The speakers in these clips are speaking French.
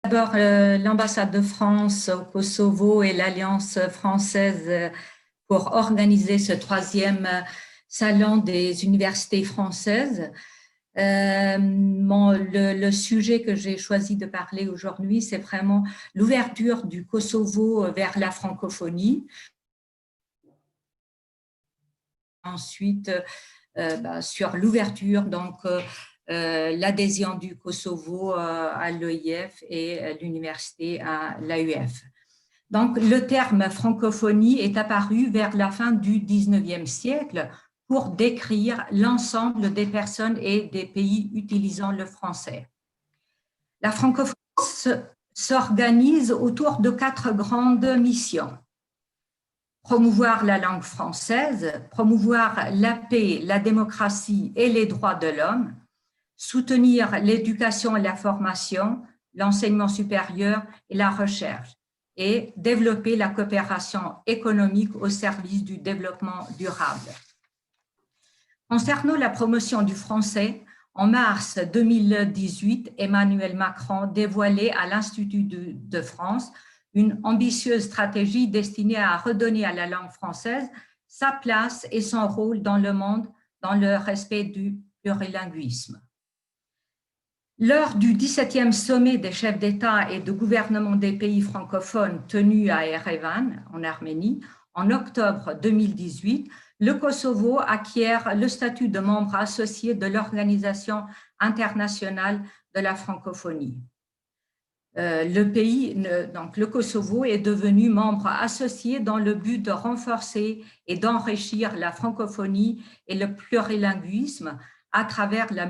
D'abord, l'ambassade de France au Kosovo et l'Alliance française pour organiser ce troisième salon des universités françaises. Le sujet que j'ai choisi de parler aujourd'hui, c'est vraiment l'ouverture du Kosovo vers la francophonie. Ensuite, sur l'ouverture, l'adhésion du Kosovo à l'OIF et l'université à l'AUF. Donc, le terme francophonie est apparu vers la fin du 19e siècle pour décrire l'ensemble des personnes et des pays utilisant le français. La francophonie s'organise autour de 4 grandes missions. Promouvoir la langue française, promouvoir la paix, la démocratie et les droits de l'homme, soutenir l'éducation et la formation, l'enseignement supérieur et la recherche, et développer la coopération économique au service du développement durable. Concernant la promotion du français, en mars 2018, Emmanuel Macron dévoilait à l'Institut de France une ambitieuse stratégie destinée à redonner à la langue française sa place et son rôle dans le monde dans le respect du plurilinguisme. Lors du 17e sommet des chefs d'État et de gouvernement des pays francophones tenu à Erevan, en Arménie, en octobre 2018, le Kosovo acquiert le statut de membre associé de l'Organisation internationale de la francophonie. Le Kosovo est devenu membre associé dans le but de renforcer et d'enrichir la francophonie et le plurilinguisme à travers la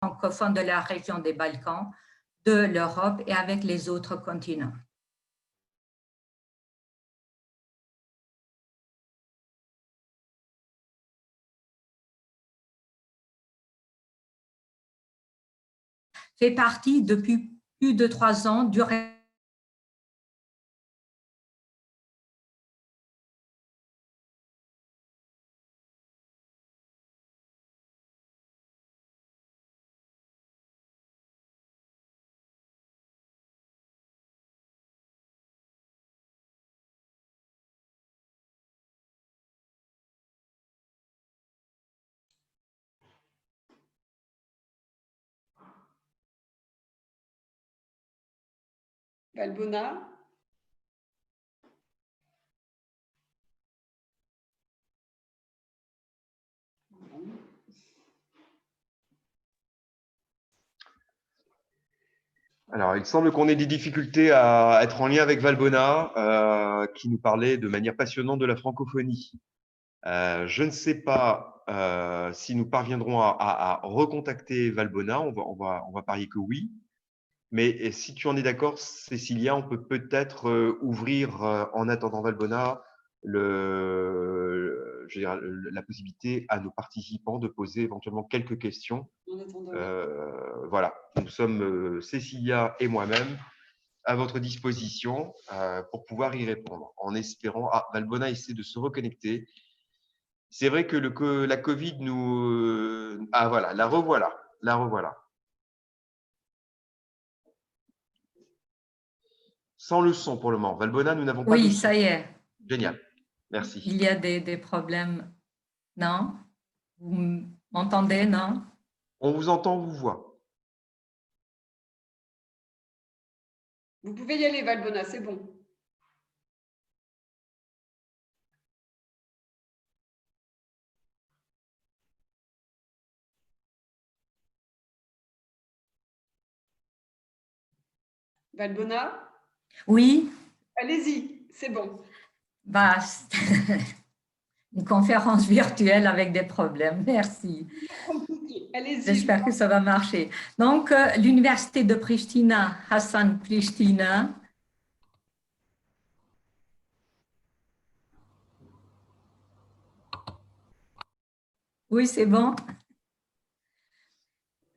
francophone de la région des Balkans, de l'Europe et avec les autres continents. Fait partie depuis plus de 3 ans du Valbona. Alors, il semble qu'on ait des difficultés à être en lien avec Valbona, qui nous parlait de manière passionnante de la francophonie. Je ne sais pas si nous parviendrons à recontacter Valbona. On va parier que oui. Mais si tu en es d'accord, Cécilia, on peut peut-être ouvrir, en attendant Valbona, la possibilité à nos participants de poser éventuellement quelques questions. Voilà, nous sommes Cécilia et moi-même à votre disposition pour pouvoir y répondre, en espérant… Ah, Valbona essaie de se reconnecter. C'est vrai que la Covid nous… Ah voilà, la revoilà. Sans le son pour le moment. Valbona, nous n'avons pas de son. Oui, ça y est. Génial, merci. Il y a des problèmes. Non? Vous m'entendez, non? On vous entend, on vous voit. Vous pouvez y aller, Valbona, c'est bon. Valbona? Oui? Allez-y, c'est bon. Une conférence virtuelle avec des problèmes. Merci. J'espère que ça va marcher. Donc, l'université de Pristina, Hassan Pristina. Oui, c'est bon.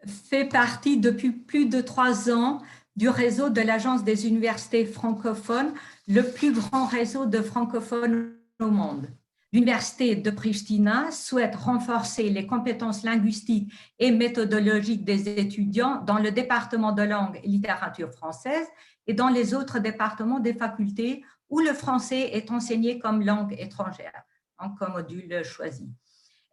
Fait partie depuis plus de 3 ans du réseau de l'Agence des universités francophones, le plus grand réseau de francophones au monde. L'Université de Pristina souhaite renforcer les compétences linguistiques et méthodologiques des étudiants dans le département de langue et littérature française et dans les autres départements des facultés où le français est enseigné comme langue étrangère, donc comme module choisi.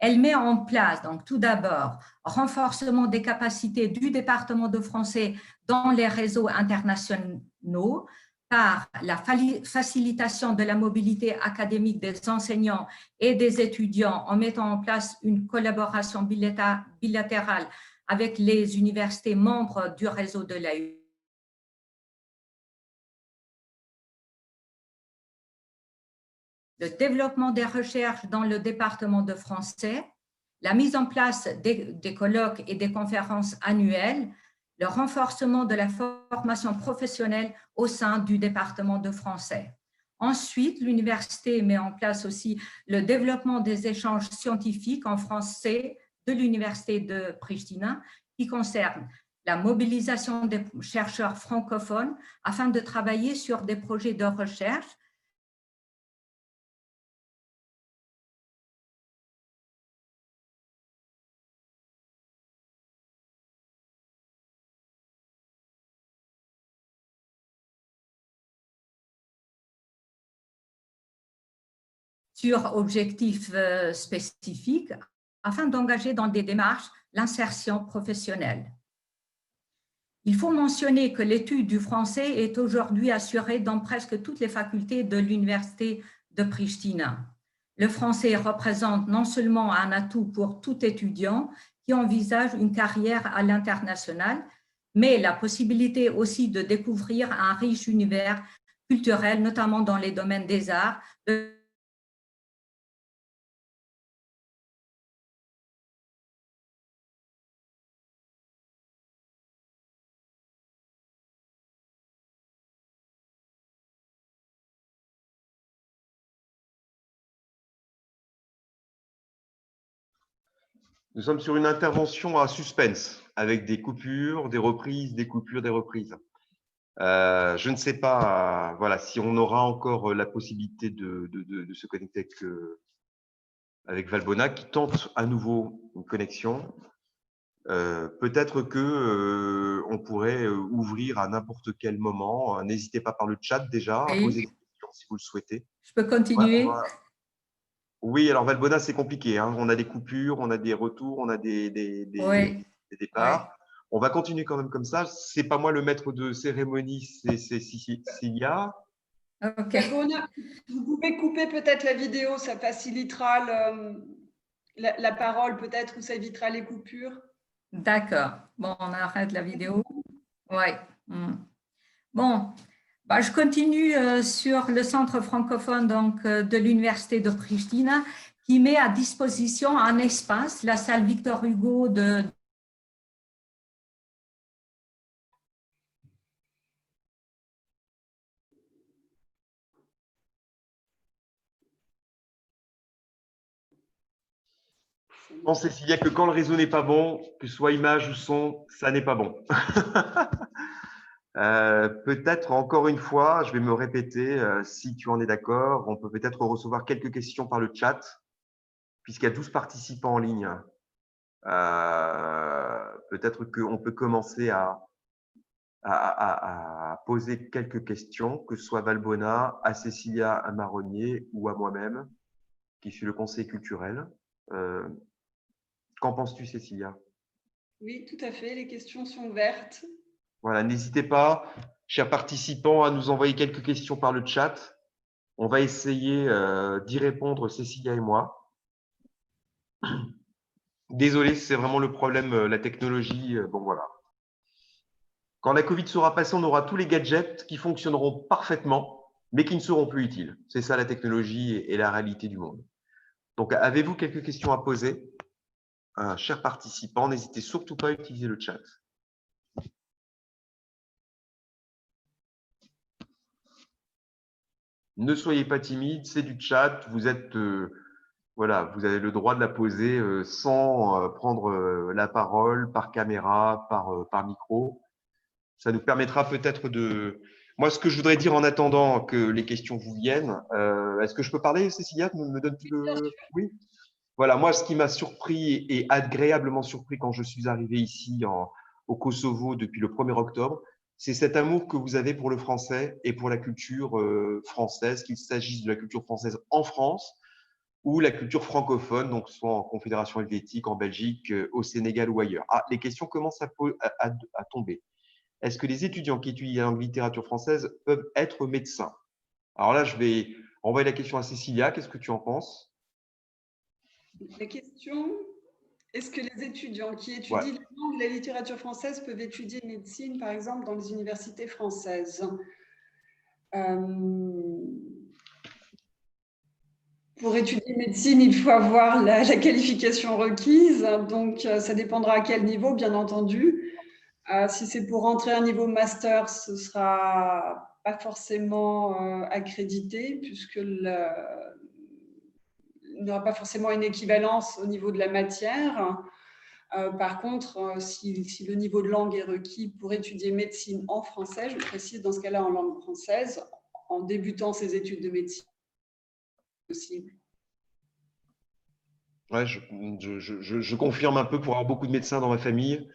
Elle met en place, donc tout d'abord, renforcement des capacités du département de français dans les réseaux internationaux par la facilitation de la mobilité académique des enseignants et des étudiants en mettant en place une collaboration bilatérale avec les universités membres du réseau de l'AU. Le développement des recherches dans le département de français, la mise en place des colloques et des conférences annuelles, le renforcement de la formation professionnelle au sein du département de français. Ensuite, l'université met en place aussi le développement des échanges scientifiques en français de l'université de Pristina qui concerne la mobilisation des chercheurs francophones afin de travailler sur des projets de recherche sur objectifs spécifiques afin d'engager dans des démarches l'insertion professionnelle. Il faut mentionner que l'étude du français est aujourd'hui assurée dans presque toutes les facultés de l'Université de Pristina. Le français représente non seulement un atout pour tout étudiant qui envisage une carrière à l'international, mais la possibilité aussi de découvrir un riche univers culturel, notamment dans les domaines des arts, Nous sommes sur une intervention à suspense, avec des coupures, des reprises, des coupures, des reprises. Je ne sais pas voilà, si on aura encore la possibilité de se connecter avec Valbona, qui tente à nouveau une connexion. Peut-être que on pourrait ouvrir à n'importe quel moment. N'hésitez pas par le chat déjà à poser des questions si vous le souhaitez. Je peux continuer? Ouais, oui, alors Valbona, c'est compliqué. Hein. On a des coupures, on a des retours, on a des départs. Oui. On va continuer quand même comme ça. C'est pas moi le maître de cérémonie, c'est Cilia. Ok. Valbona, vous pouvez couper peut-être la vidéo, ça facilitera la parole peut-être ou ça évitera les coupures. D'accord. Bon, on arrête la vidéo. Oui. Bon, bah, je continue sur le centre francophone donc, de l'Université de Pristina qui met à disposition un espace, la salle Victor Hugo de Non, Cécilia, que quand le réseau n'est pas bon, que ce soit image ou son, ça n'est pas bon. Peut-être encore une fois, je vais me répéter, si tu en es d'accord, on peut peut-être recevoir quelques questions par le chat, puisqu'il y a 12 participants en ligne. Peut-être qu'on peut commencer à poser quelques questions, que ce soit Valbona, à Cécilia, à Marronnier ou à moi-même, qui suis le conseiller culturel. Qu'en penses-tu, Cécilia? Oui, tout à fait, les questions sont ouvertes. Voilà, n'hésitez pas, chers participants, à nous envoyer quelques questions par le chat. On va essayer d'y répondre, Cécilia et moi. Désolé, c'est vraiment le problème, la technologie. Bon, voilà. Quand la Covid sera passée, on aura tous les gadgets qui fonctionneront parfaitement, mais qui ne seront plus utiles. C'est ça la technologie et la réalité du monde. Donc, avez-vous quelques questions à poser? Chers participants, n'hésitez surtout pas à utiliser le chat. Ne soyez pas timide, c'est du chat. Vous êtes, voilà, vous avez le droit de la poser sans prendre la parole par caméra, par micro. Ça nous permettra peut-être Moi, ce que je voudrais dire en attendant que les questions vous viennent, est-ce que je peux parler, Cécilia? Me donne-tu le… Oui. Voilà, moi, ce qui m'a surpris et agréablement surpris quand je suis arrivé ici au Kosovo depuis le 1er octobre, c'est cet amour que vous avez pour le français et pour la culture française, qu'il s'agisse de la culture française en France ou la culture francophone, donc soit en Confédération helvétique, en Belgique, au Sénégal ou ailleurs. Ah, les questions commencent à tomber. Est-ce que les étudiants qui étudient en littérature française peuvent être médecins? Alors là, je vais envoyer la question à Cécilia. Qu'est-ce que tu en penses? La question, est-ce que les étudiants qui Ouais. étudient la langue et la littérature française peuvent étudier médecine, par exemple, dans les universités françaises? Pour étudier médecine, il faut avoir la qualification requise, donc ça dépendra à quel niveau, bien entendu. Si c'est pour rentrer à un niveau master, ce ne sera pas forcément accrédité, puisqu'il n'y aura pas forcément une équivalence au niveau de la matière. Par contre, si le niveau de langue est requis pour étudier médecine en français, je précise dans ce cas-là en langue française, en débutant ses études de médecine, possible. Ouais, je confirme un peu pour avoir beaucoup de médecins dans ma famille.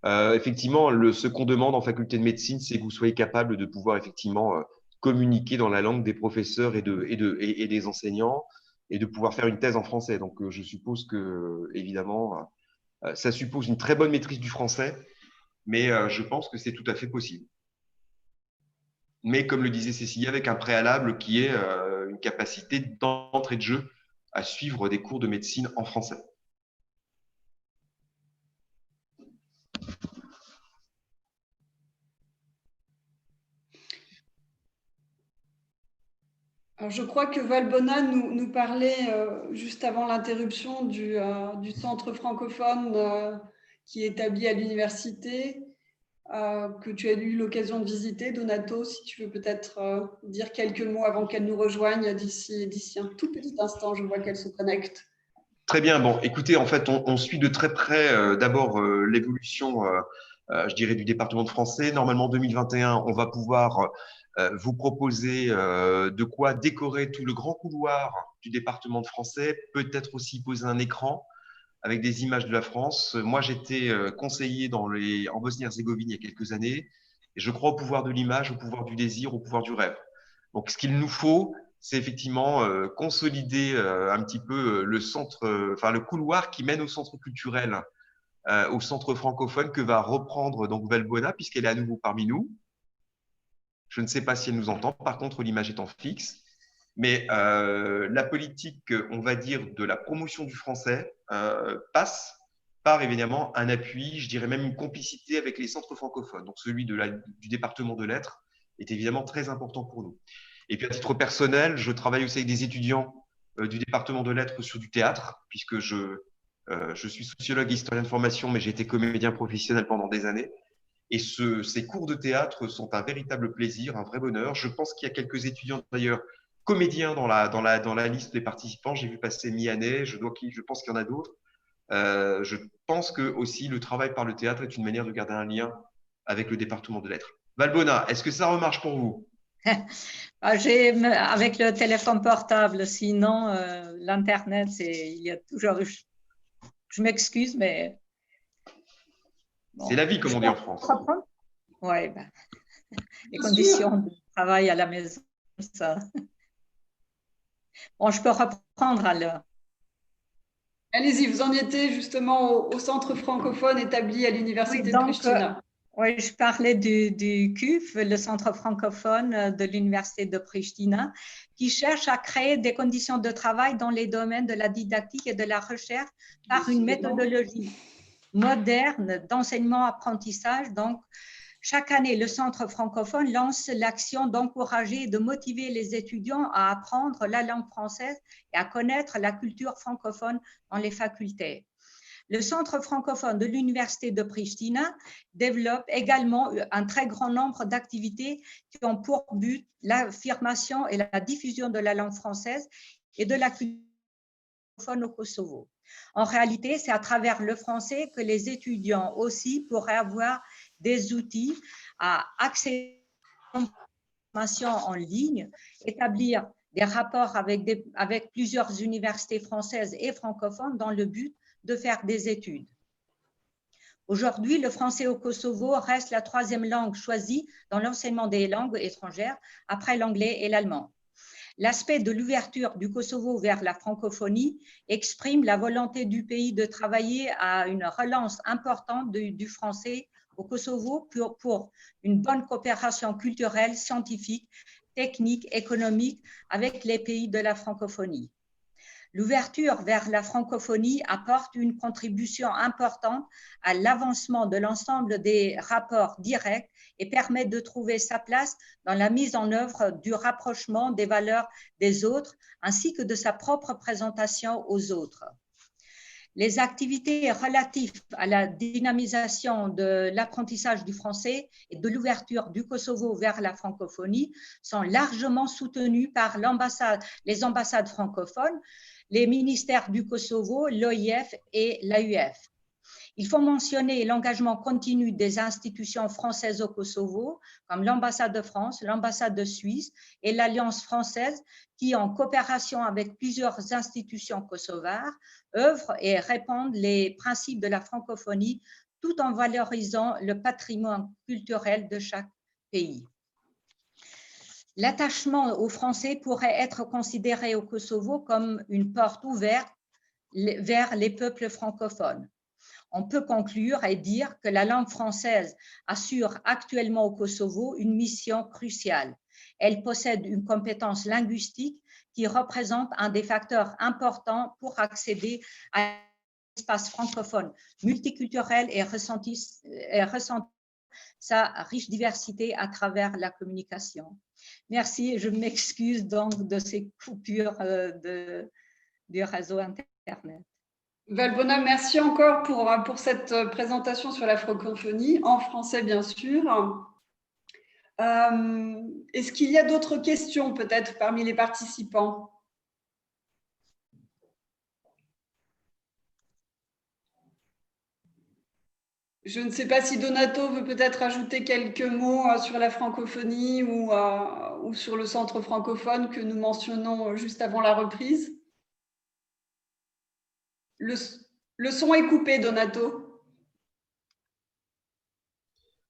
Effectivement, ce qu'on demande en faculté de médecine, c'est que vous soyez capable de pouvoir effectivement communiquer dans la langue des professeurs et des enseignants et de pouvoir faire une thèse en français. Donc, je suppose que, évidemment, ça suppose une très bonne maîtrise du français, mais je pense que c'est tout à fait possible. Mais comme le disait Cécilie, avec un préalable qui est une capacité d'entrée de jeu à suivre des cours de médecine en français. Alors, je crois que Valbona nous parlait juste avant l'interruption du centre francophone qui est établi à l'université, que tu as eu l'occasion de visiter. Donato, si tu veux peut-être dire quelques mots avant qu'elle nous rejoigne d'ici un tout petit instant, je vois qu'elle se connecte. Très bien. Bon, écoutez, en fait, on suit de très près d'abord l'évolution, je dirais, du département de français. Normalement, 2021, on va pouvoir vous proposer de quoi décorer tout le grand couloir du département de français, peut-être aussi poser un écran avec des images de la France. Moi, j'étais conseiller en Bosnie-Herzégovine il y a quelques années et je crois au pouvoir de l'image, au pouvoir du désir, au pouvoir du rêve. Donc, ce qu'il nous faut, c'est effectivement consolider un petit peu le centre, le couloir qui mène au centre culturel, au centre francophone que va reprendre donc Valbona, puisqu'elle est à nouveau parmi nous. Je ne sais pas si elle nous entend. Par contre, l'image est en fixe. Mais la politique, on va dire, de la promotion du français passe par évidemment un appui, je dirais même une complicité avec les centres francophones. Donc celui du département de lettres est évidemment très important pour nous. Et puis à titre personnel, je travaille aussi avec des étudiants du département de lettres sur du théâtre, puisque je suis sociologue et historien de formation, mais j'ai été comédien professionnel pendant des années. Et ces cours de théâtre sont un véritable plaisir, un vrai bonheur. Je pense qu'il y a quelques étudiants d'ailleurs comédiens dans la liste des participants. J'ai vu passer Mianet, je pense qu'il y en a d'autres. Je pense que aussi le travail par le théâtre est une manière de garder un lien avec le département de lettres. Valbona, est-ce que ça remarche pour vous? Avec le téléphone portable, sinon l'Internet, il y a toujours… Je m'excuse, mais… Bon, c'est la vie, comme on dit en France. Oui, les conditions de travail à la maison, ça… Bon, je peux reprendre alors. Allez-y, vous en étiez justement au centre francophone établi à l'université de Pristina. Oui, je parlais du CUF, le centre francophone de l'université de Pristina, qui cherche à créer des conditions de travail dans les domaines de la didactique et de la recherche par une méthodologie moderne d'enseignement-apprentissage. Donc, chaque année, le Centre francophone lance l'action d'encourager et de motiver les étudiants à apprendre la langue française et à connaître la culture francophone dans les facultés. Le Centre francophone de l'Université de Pristina développe également un très grand nombre d'activités qui ont pour but l'affirmation et la diffusion de la langue française et de la culture francophone au Kosovo. En réalité, c'est à travers le français que les étudiants aussi pourraient avoir des outils à accéder formation en ligne, établir des rapports avec plusieurs universités françaises et francophones dans le but de faire des études. Aujourd'hui, le français au Kosovo reste la troisième langue choisie dans l'enseignement des langues étrangères après l'anglais et l'allemand. L'aspect de l'ouverture du Kosovo vers la francophonie exprime la volonté du pays de travailler à une relance importante du français au Kosovo pour une bonne coopération culturelle, scientifique, technique, économique avec les pays de la francophonie. L'ouverture vers la francophonie apporte une contribution importante à l'avancement de l'ensemble des rapports directs et permet de trouver sa place dans la mise en œuvre du rapprochement des valeurs des autres ainsi que de sa propre présentation aux autres. Les activités relatives à la dynamisation de l'apprentissage du français et de l'ouverture du Kosovo vers la francophonie sont largement soutenues par les ambassades francophones, les ministères du Kosovo, l'OIF et l'AUF. Il faut mentionner l'engagement continu des institutions françaises au Kosovo, comme l'ambassade de France, l'ambassade de Suisse et l'Alliance française, qui, en coopération avec plusieurs institutions kosovares, œuvrent et répandent les principes de la francophonie tout en valorisant le patrimoine culturel de chaque pays. L'attachement au français pourrait être considéré au Kosovo comme une porte ouverte vers les peuples francophones. On peut conclure et dire que la langue française assure actuellement au Kosovo une mission cruciale. Elle possède une compétence linguistique qui représente un des facteurs importants pour accéder à l'espace francophone multiculturel et ressentir sa riche diversité à travers la communication. Merci et je m'excuse donc de ces coupures du réseau Internet. Valbona, merci encore pour cette présentation sur la francophonie, en français bien sûr. Est-ce qu'il y a d'autres questions peut-être parmi les participants ? Je ne sais pas si Donato veut peut-être ajouter quelques mots sur la francophonie ou sur le centre francophone que nous mentionnons juste avant la reprise. Le son est coupé, Donato.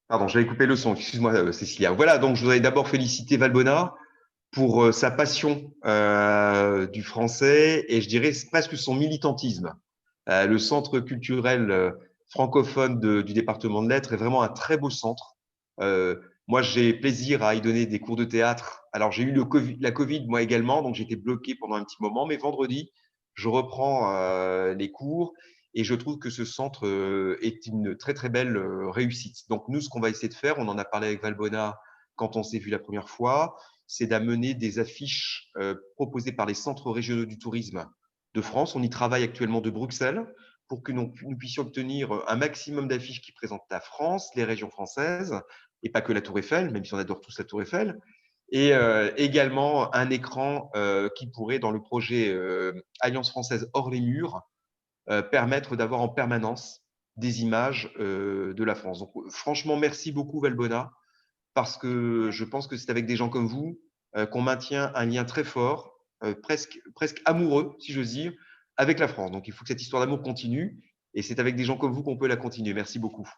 Pardon, j'avais coupé le son. Excuse-moi, Cécilia. Voilà, donc je voudrais d'abord féliciter Valbona pour sa passion du français et je dirais presque son militantisme. Le centre culturel francophone du département de Lettres est vraiment un très beau centre. Moi, j'ai plaisir à y donner des cours de théâtre. Alors, j'ai eu la Covid, moi également, donc j'étais bloqué pendant un petit moment, mais vendredi, je reprends les cours et je trouve que ce centre est une très, très belle réussite. Donc, nous, ce qu'on va essayer de faire, on en a parlé avec Valbona quand on s'est vu la première fois, c'est d'amener des affiches proposées par les centres régionaux du tourisme de France. On y travaille actuellement de Bruxelles pour que nous puissions obtenir un maximum d'affiches qui présentent la France, les régions françaises, et pas que la Tour Eiffel, même si on adore tous la Tour Eiffel, et également un écran qui pourrait, dans le projet Alliance française hors les murs, permettre d'avoir en permanence des images de la France. Donc, franchement, merci beaucoup Valbona, parce que je pense que c'est avec des gens comme vous qu'on maintient un lien très fort, presque amoureux, si j'ose dire, avec la France. Donc, il faut que cette histoire d'amour continue et c'est avec des gens comme vous qu'on peut la continuer. Merci beaucoup.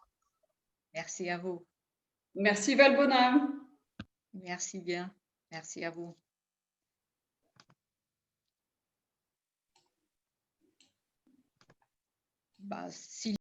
Merci à vous. Merci Valbona. Merci bien. Merci à vous. Si